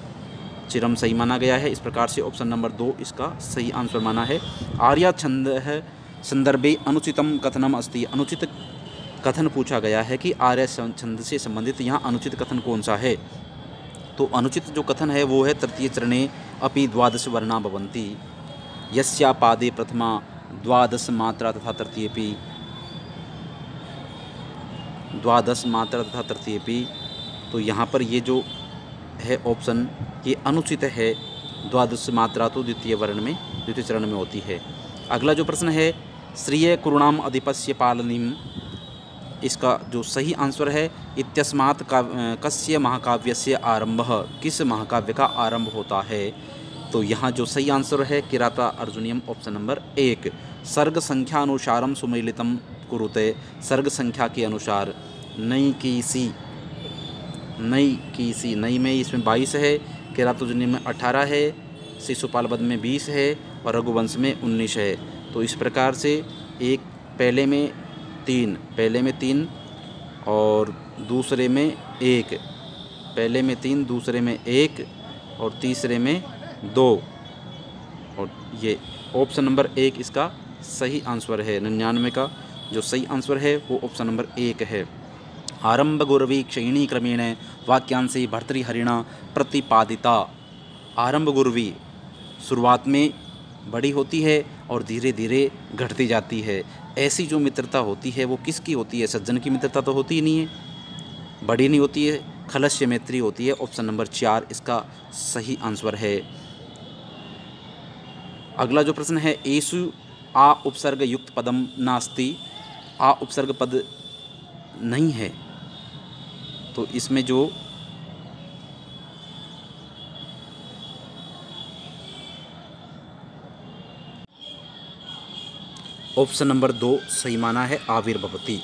चिरम सही माना गया है। इस प्रकार से ऑप्शन नंबर 2 इसका सही आंसर माना है। आर्या छंद है संदर्भे अनुचितम कथनम अस्ति, अनुचित कथन पूछा गया है कि आर्य छंद से संबंधित यहाँ अनुचित कथन कौन सा है। तो अनुचित जो कथन है वो है तृतीय चरणे अपि द्वादश वर्णा भवन्ति, यस्या पादे प्रथमा द्वादश मात्रा तथा तृतीयपि, द्वादश मात्रा तथा तृतीयपि। तो यहाँ पर ये जो है ऑप्शन ये अनुचित है, द्वादश मात्रा तो द्वितीय वर्ण में द्वितीय चरण में होती है। अगला जो प्रश्न है, श्रिय कुरुणाम अधिपस्य पालनीम, इसका जो सही आंसर है, इत्यस्मात् कस्य महाकाव्यस्य आरंभः, किस महाकाव्य का आरंभ होता है। तो यहाँ जो सही आंसर है किराता अर्जुनियम, ऑप्शन नंबर 1। सर्ग संख्या अनुसारम सुमेलितम कुरुते, सर्ग संख्या के अनुसार। नई की सी नई में इसमें 22 है, किरातोर्जुनियम में 18 है, शिशुपाल वध में 20 है और रघुवंश में 19 है। तो इस प्रकार से एक पहले में 3 और दूसरे में 1, पहले में 3 दूसरे में 1 और तीसरे में 2, और ये ऑप्शन नंबर 1 इसका सही आंसर है। 99 का जो सही आंसर है वो ऑप्शन नंबर 1 है। आरंभ गुरवी क्षयिणी क्रमेण वाक्यांशे भर्तृहरिणा प्रतिपादिता। आरंभ गुरवी शुरुआत में बड़ी होती है और धीरे धीरे घटती जाती है। ऐसी जो मित्रता होती है वो किसकी होती है? सज्जन की मित्रता तो होती ही नहीं है, बड़ी नहीं होती है, खलस्य मैत्री होती है। ऑप्शन नंबर 4 इसका सही आंसर है। अगला जो प्रश्न है, एषु आ उपसर्ग युक्त पदम नास्ति, आ उपसर्ग पद नहीं है। तो इसमें जो ऑप्शन नंबर 2 सही माना है, आविर्भवती।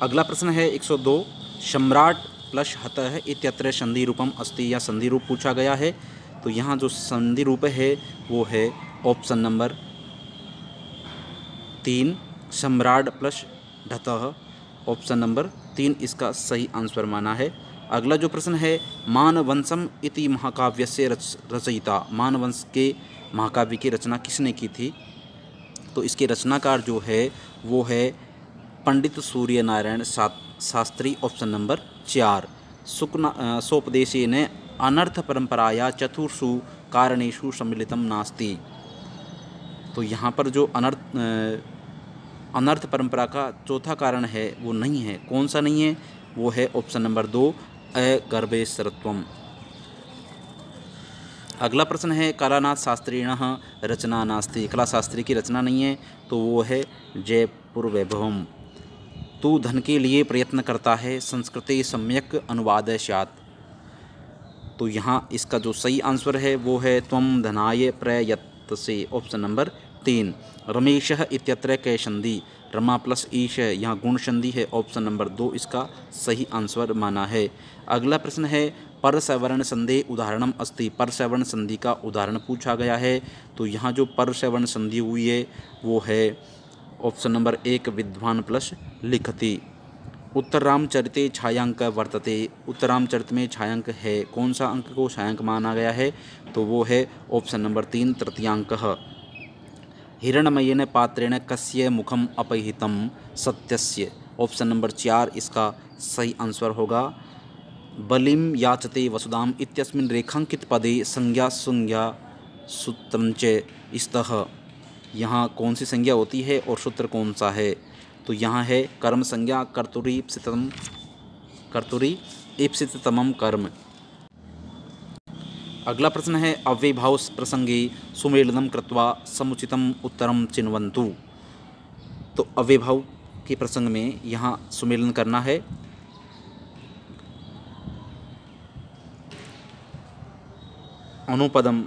अगला प्रश्न है 102, सम्राट प्लस हतः इत्यत्र संधि रूपम अस्ति, या संधि रूप पूछा गया है। तो यहाँ जो संधि रूप है वो है ऑप्शन नंबर 3, सम्राट प्लस ढतः, ऑप्शन नंबर 3 इसका सही आंसर माना है। अगला जो प्रश्न है, मानवंशम इति महाकाव्यस्य रचयिता, मानवंश के महाकाव्य की रचना किसने की थी? तो इसके रचनाकार जो है वो है पंडित सूर्य नारायण शास्त्री, ऑप्शन नंबर 4। सोपदेशेन अनर्थ परंपराया चतुर्षु कारणेषु सम्मिलितम नास्ति। तो यहाँ पर जो अनर्थ परंपरा का चौथा कारण है वो नहीं है। कौन सा नहीं है? वो है ऑप्शन नंबर 2, अगर्भेश्वरत्वम। अगला प्रश्न है, कलानाथ शास्त्रिणः रचना नास्ति, कला शास्त्री की रचना नहीं है। तो वो है जयपुर वैभवम। तू धन के लिए प्रयत्न करता है, संस्कृते सम्यक अनुवाद स्यात्। तो यहाँ इसका जो सही आंसर है वो है त्वं धनाय प्रयतसे, ऑप्शन नंबर 3। रमेशः इत्यत्र कै संधि, रमा प्लस ईश, यहाँ गुण संधि है, ऑप्शन नंबर 2 इसका सही आंसर माना है। अगला प्रश्न है, परसवर्ण संधि उदाहरणम अस्ति, परसवर्ण संधि का उदाहरण पूछा गया है। तो यहाँ जो परसवर्ण संधि हुई है वो है ऑप्शन नंबर 1, विद्वान प्लस लिखति। उत्तररामचरिते छायांक वर्तते, उत्तररामचरित में छायांक है, कौन सा अंक को छायांक माना गया है? तो वो है ऑप्शन नंबर 3, तृतीयांकः। हिरण्मयेन पात्रेण कस्य मुखम अपहितम सत्यस्य, ऑप्शन नंबर 4 इसका सही आंसर होगा। बलिम याचते वसुदाम इत्यस्मिन् रेखांकित पदे संज्ञा संज्ञा सूत्रं च स्तः, यहाँ कौन सी संज्ञा होती है और सूत्र कौन सा है? तो यहाँ है कर्म संज्ञा कर्तुरी ईप्सिततमम कर्म। अगला प्रश्न है, अव्ययभाव प्रसंगे सुमेलनम कृत्वा समुचितम उत्तरम चिन्वन्तु। तो अव्ययभाव के प्रसंग में यहाँ सुमेलन करना है। अनुपदम,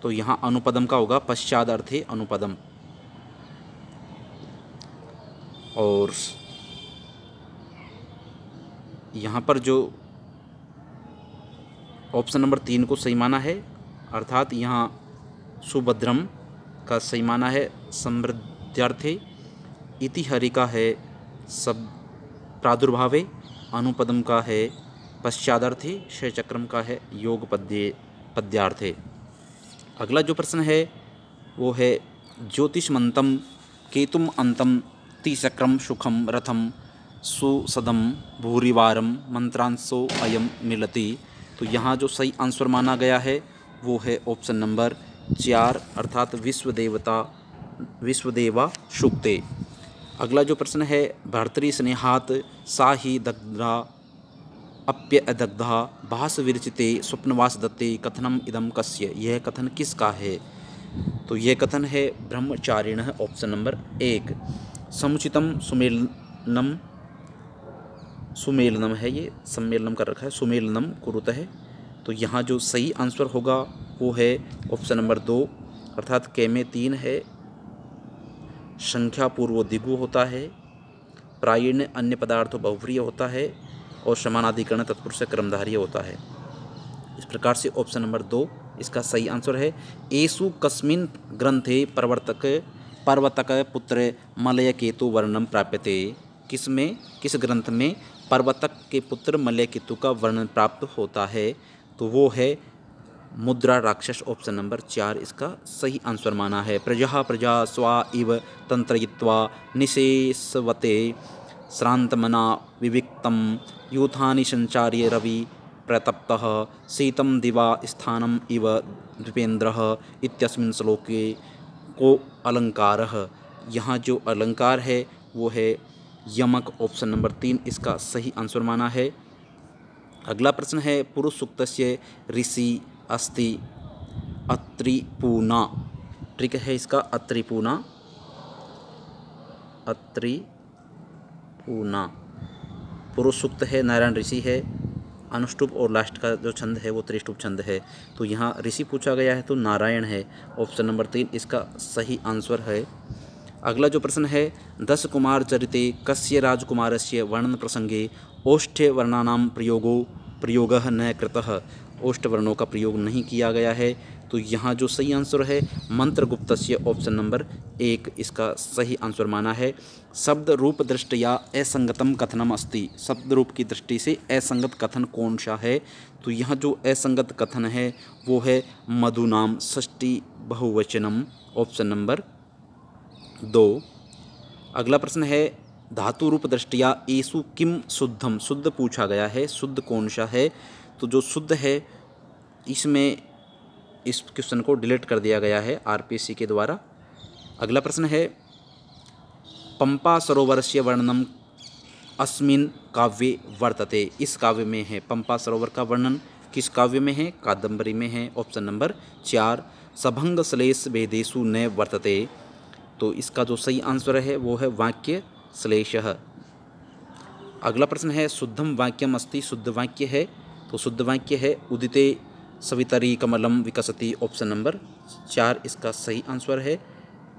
तो यहाँ अनुपदम का होगा पश्चाद अर्थे अनुपदम। और यहाँ पर जो ऑप्शन नंबर 3 को सही माना है, अर्थात यहाँ सुभद्रम का सही माना है समृद्ध्यर्थे, इति हरि का है सब प्रादुर्भावे, अनुपदम का है पश्चादर्थे, शयचक्रम का है योग पद्यार्थे। अगला जो प्रश्न है वो है, ज्योतिषमंतम केतुम अंतम तिचक्रम सुखम रथम सुसदम भूरिवारम मंत्रांशो अयम मिलति। तो यहाँ जो सही आंसर माना गया है वो है ऑप्शन नंबर 4, अर्थात विश्वदेवा सूक्ते। अगला जो प्रश्न है, भर्तृ स्नेहात् सा ही दग्धा अप्यदग्धा भास विरचिते स्वप्नवास दत्ते कथनम इदम कस्य, यह कथन किसका है? तो ये कथन है ब्रह्मचारिणः, ऑप्शन नंबर 1। समुचितम सुमेलनम, सुमेलनम है, ये सम्मेलनम कर रखा है, सुमेलनम कुरुतः। तो यहाँ जो सही आंसर होगा वो है ऑप्शन नंबर 2, अर्थात के में 3 है, संख्या पूर्व दिगु होता है, प्रायीण्य अन्य पदार्थों बहुव्रीहि होता है, और समानाधिकरण तत्पुरुष क्रमधारी होता है। इस प्रकार से ऑप्शन नंबर 2 इसका सही आंसर है। एषु कस्मिन् ग्रंथे पर्वतक पुत्र मलय केतु वर्णन प्राप्यते, किसमें, किस ग्रंथ में पर्वतक के पुत्र मलय केतु का वर्णन प्राप्त होता है, तो वो है मुद्रा राक्षस, ऑप्शन नंबर 4 इसका सही आंसर माना है। प्रजा प्रजा स्वा इव तंत्रयित्वा निशेषवते श्रांतमना विविक्तम यूथानि संचार्य रवि प्रतप्तः शीतम दिवा स्थानम इव द्विपेन्द्रः इत्यस्मिन् श्लोके को अलंकारः। यहाँ जो अलंकार है वो है यमक, ऑप्शन नंबर 3 इसका सही आंसर माना है। अगला प्रश्न है पुरुष सूक्तस्य ऋषि अस्ति अत्रिपूना, ठीक है इसका अत्रिपूना, अत्रिपूना पुरुष सूक्त है, नारायण ऋषि है, अनुष्टुप और लास्ट का जो छंद है वो त्रिष्टुप छंद है। तो यहाँ ऋषि पूछा गया है तो नारायण है, ऑप्शन नंबर 3 इसका सही आंसर है। अगला जो प्रश्न है 10 कुमार चरिते कस्य राजकुमारस्य वर्णन प्रसंगे ओष्ठ्य वर्णानाम प्रयोगः न कृतः, ओष्ठ वर्णों का प्रयोग नहीं किया गया है। तो यहाँ जो सही आंसर है मंत्रगुप्तस्य, ऑप्शन नंबर 1 इसका सही आंसर माना है। शब्द रूप दृष्टया असंगतम कथनम अस्ति, शब्द रूप की दृष्टि से असंगत कथन कौन सा है, तो यहाँ जो असंगत कथन है वो है मधुनाम षष्ठी बहुवचनम, ऑप्शन नंबर 2। अगला प्रश्न है धातु रूप दृष्टिया एसु किम शुद्धम, शुद्ध पूछा गया है, शुद्ध कौन सा है, तो जो शुद्ध है इसमें इस क्वेश्चन को डिलीट कर दिया गया है आरपीसी के द्वारा। अगला प्रश्न है पंपा सरोवरस्य वर्णनम अस्मिन् काव्ये वर्तते, इस काव्य में है पंपा सरोवर का वर्णन किस काव्य में है, कादंबरी में है, ऑप्शन नंबर 4। सभंग श्लेष वेदेषु न वर्तते, तो इसका जो सही आंसर है वो है वाक्य श्लेषः। अगला प्रश्न है शुद्धम वाक्यम अस्ति, शुद्ध वाक्य है, तो शुद्ध वाक्य है उदिते सवितरी कमलम विकसति, ऑप्शन नंबर 4 इसका सही आंसर है।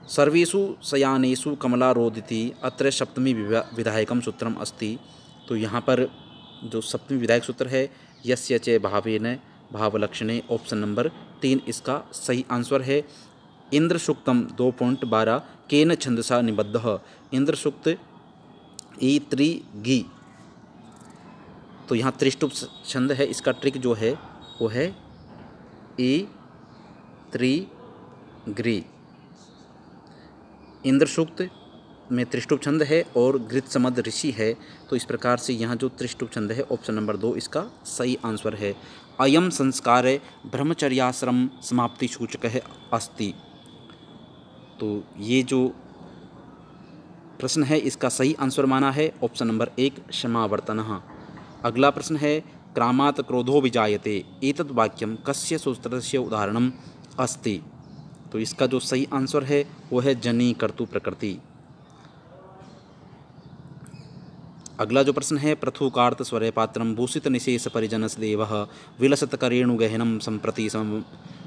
सर्वेषु शयानेषु कमलारोदिति अत्र सप्तमी विधायकम सूत्रम अस्ति, तो यहाँ पर जो सप्तमी विधायक सूत्र है यस्य च भावेन भावलक्षणे, ऑप्शन नंबर 3 इसका सही आंसर है। इंद्र सूक्तम 2.12 केन छंदसा निबद्धः, इंद्र सूक्त ई त्रि गी, तो यहाँ त्रिष्टुप छंद है, इसका ट्रिक जो है वो है ई त्रि ग्री। इंद्र सूक्त में त्रिष्टुप छंद है और गृत समद ऋषि है, तो इस प्रकार से यहाँ जो त्रिष्टुप छंद है ऑप्शन नंबर 2 इसका सही आंसर है। अयम संस्कार ब्रह्मचर्याश्रम समाप्ति सूचकः अस्ति, तो ये जो प्रश्न है इसका सही आंसर माना है ऑप्शन नंबर 1 समावर्तनः। अगला प्रश्न है क्रामात् क्रोधो विजायते एतत् वाक्यम कस्य सूत्रस्य उदाहरणम अस्ति, तो इसका जो सही आंसर है वो है जनी कर्तु प्रकृति। अगला जो प्रश्न है पृथुकार्त स्वरे पात्रम भूषित निशेष परिजनस देवः विलसत करेणु गहनम संप्रति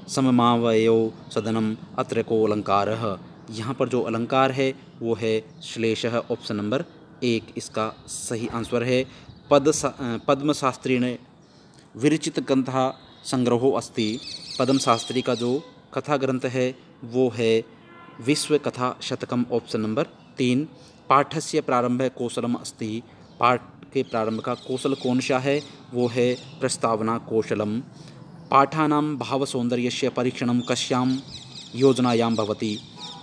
सममावयो सदनम अत्र को अलंकारः, यहाँ पर जो अलंकार है वो है श्लेषः, ऑप्शन नंबर 1 इसका सही आंसर है। पद्मशास्त्रीण विरचित ग्रंथा संग्रहो अस्ति, पद्म शास्त्री का जो कथा ग्रंथ है वो है विश्व कथा शतकम, ऑप्शन नंबर 3। पाठस्य प्रारंभ कौशलम अस्ति, पाठ के प्रारंभ का कौशल कौन सा है वो है प्रस्तावना कौशलम। पाठानां भाव सौंदर्यस्य परीक्षणम कस्याम योजनायां भवति,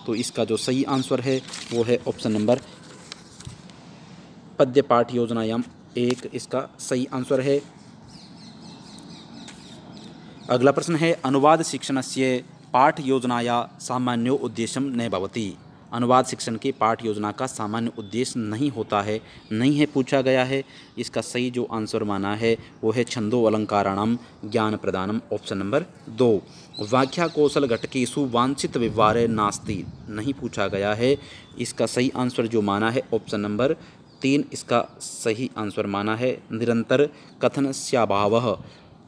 तो इसका जो सही आंसर है वो है ऑप्शन नंबर पद्य पाठ योजनायां 1 इसका सही आंसर है। अगला प्रश्न है अनुवाद शिक्षणस्य पाठ योजनाया सामान्यो उद्देश्यम न भवति, अनुवाद शिक्षण की पाठ योजना का सामान्य उद्देश्य नहीं होता है, नहीं है पूछा गया है। इसका सही जो आंसर माना है वो है छंदो अलंकाराणाम ज्ञान प्रदानम, ऑप्शन नंबर 2। व्याख्या कौशल घटकेषु वांछित व्यवहार नास्ति, नहीं पूछा गया है। इसका सही आंसर जो माना है ऑप्शन नंबर 3 इसका सही आंसर माना है। निरंतर कथनस्याभावः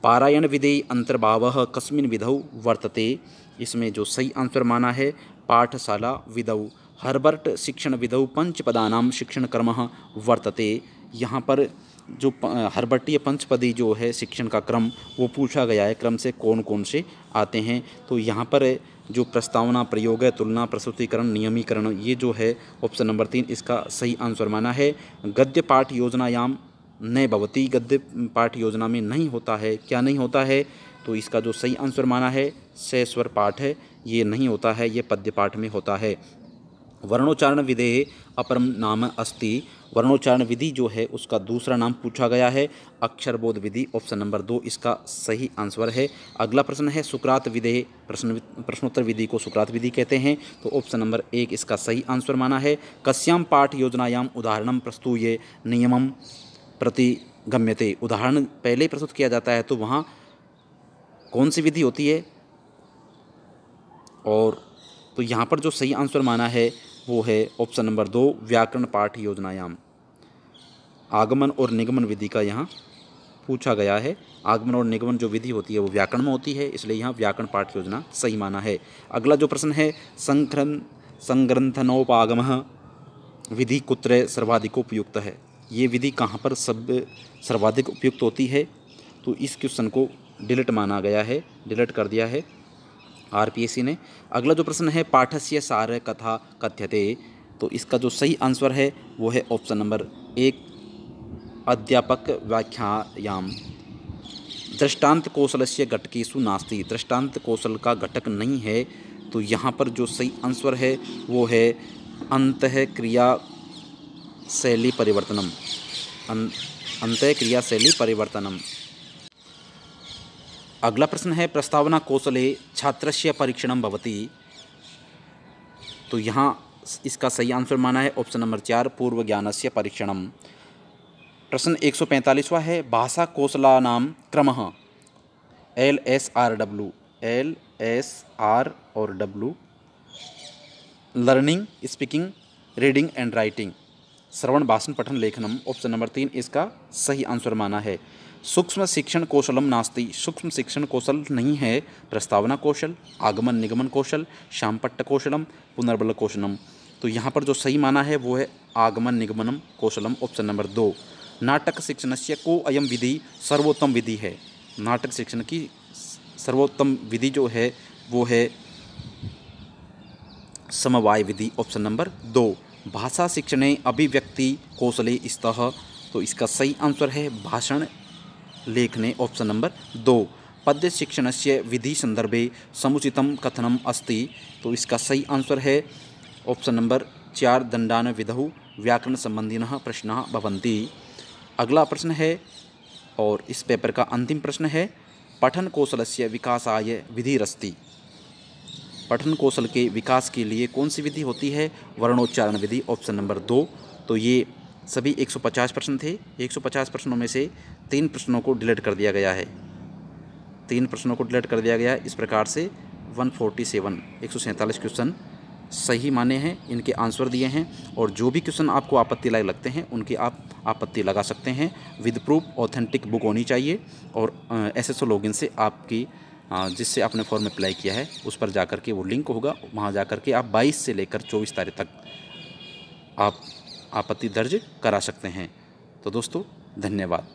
पारायण विधेय अंतर्भावः कस्मिन् विधौ वर्तते, इसमें जो सही आंसर माना है पाठशाला विधौ। हर्बर्ट शिक्षण विधौ पंचपदानां शिक्षण क्रमः वर्तते, यहाँ पर जो हर्बर्टीय पंचपदी जो है शिक्षण का क्रम वो पूछा गया है, क्रम से कौन कौन से आते हैं। तो यहाँ पर जो प्रस्तावना, प्रयोग, तुलना, प्रस्तुतिकरण, नियमीकरण, ये जो है ऑप्शन नंबर 3 इसका सही आंसर माना है। गद्य पाठ योजनायाम न भवति, गद्य पाठ योजना में नहीं होता है, क्या नहीं होता है? तो इसका जो सही आंसर माना है सस्वर पाठ है, ये नहीं होता है, ये पद्य पाठ में होता है। वर्णोच्चारण विधेः अपरम नाम अस्ति, वर्णोच्चारण विधि जो है उसका दूसरा नाम पूछा गया है अक्षरबोध विधि, ऑप्शन नंबर 2 इसका सही आंसर है। अगला प्रश्न है सुकरात विधेः, प्रश्नोत्तर विधि को सुकरात विधि कहते हैं, तो ऑप्शन नंबर 1 इसका सही आंसर माना है। कस्याम पाठ योजनायाम उदाहरणम प्रस्तूय नियमम प्रतिगम्यते, उदाहरण पहले प्रस्तुत किया जाता है तो वहाँ कौन सी विधि होती है? और तो यहाँ पर जो सही आंसर माना है वो है ऑप्शन नंबर 2 व्याकरण पाठ योजनायाम। आगमन और निगमन विधि का यहाँ पूछा गया है। आगमन और निगमन जो विधि होती है वो व्याकरण में होती है, इसलिए यहाँ व्याकरण पाठ योजना सही माना है। अगला जो प्रश्न है संग्रंथनोपागमः विधि कुत्र सर्वाधिकोपयुक्त है, ये विधि कहाँ पर सर्वाधिक उपयुक्त होती है? तो इस क्वेश्चन को डिलीट माना गया है, डिलीट कर दिया है आरपीएससी ने। अगला जो प्रश्न है पाठस्य सार कथा कथ्यते, तो इसका जो सही आंसर है वो है ऑप्शन नंबर 1 अध्यापक व्याख्यायाम। दृष्टांत कौशलस्य घटकेषु नास्ति, दृष्टांत कौशल का घटक नहीं है, तो यहाँ पर जो सही आंसर है वो है अंतःक्रिया शैली परिवर्तनम, अंतःक्रिया शैली परिवर्तनम। अगला प्रश्न है प्रस्तावना कौशले छात्रस्य परीक्षणं भवति, तो यहाँ इसका सही आंसर माना है ऑप्शन नंबर 4 पूर्व ज्ञानस्य परीक्षणम। प्रश्न 145वां है भाषा कौशलानां क्रमः LSRW, LSR और W learning, speaking, reading and writing, श्रवण, भाषण, पठन, लेखनम, ऑप्शन नंबर 3 इसका सही आंसर माना है। सूक्ष्म शिक्षण कौशलम नास्ति, सूक्ष्म शिक्षण कौशल नहीं है। प्रस्तावना कौशल, आगमन निगमन कौशल, शामपट्ट कौशलम, पुनर्बल कौशलम, तो यहाँ पर जो सही माना है वो है आगमन निगमनम कौशलम, ऑप्शन नंबर 2। नाटक शिक्षणस्य को अयम विधि सर्वोत्तम विधि है, नाटक शिक्षण की सर्वोत्तम विधि जो है वो है समवाय विधि, ऑप्शन नंबर 2। भाषा शिक्षणे अभिव्यक्ति कौशले स्तः, तो इसका सही आंसर है भाषण लेखने, ऑप्शन नंबर 2। पद्य शिक्षणस्य विधि संदर्भे समुचितं कथनम अस्ति, तो इसका सही आंसर है ऑप्शन नंबर 4 दंडान विधौ व्याकरण संबंधिनः प्रश्नाः भवन्ति। अगला प्रश्न है और इस पेपर का अंतिम प्रश्न है पठन कौशलस्य विकासाय विधिरस्ति, पठन कौशल के विकास के लिए कौन सी विधि होती है? वर्णोच्चारण विधि, ऑप्शन नंबर 2। तो ये सभी 150 प्रश्न थे, 150 प्रश्नों में से 3 प्रश्नों को डिलीट कर दिया गया है, 3 प्रश्नों को डिलीट कर दिया गया है। इस प्रकार से 147 क्वेश्चन सही माने हैं, इनके आंसर दिए हैं, और जो भी क्वेश्चन आपको आपत्ति लायक लगते हैं उनकी आप आपत्ति लगा सकते हैं। विद प्रूफ ऑथेंटिक बुक होनी चाहिए, और SSO लॉगिन से आपकी जिससे आपने फॉर्म अप्लाई किया है उस पर जाकर के वो लिंक होगा, वहाँ जाकर के आप 22 से लेकर 24 तारीख तक आप आपत्ति दर्ज करा सकते हैं। तो दोस्तों धन्यवाद।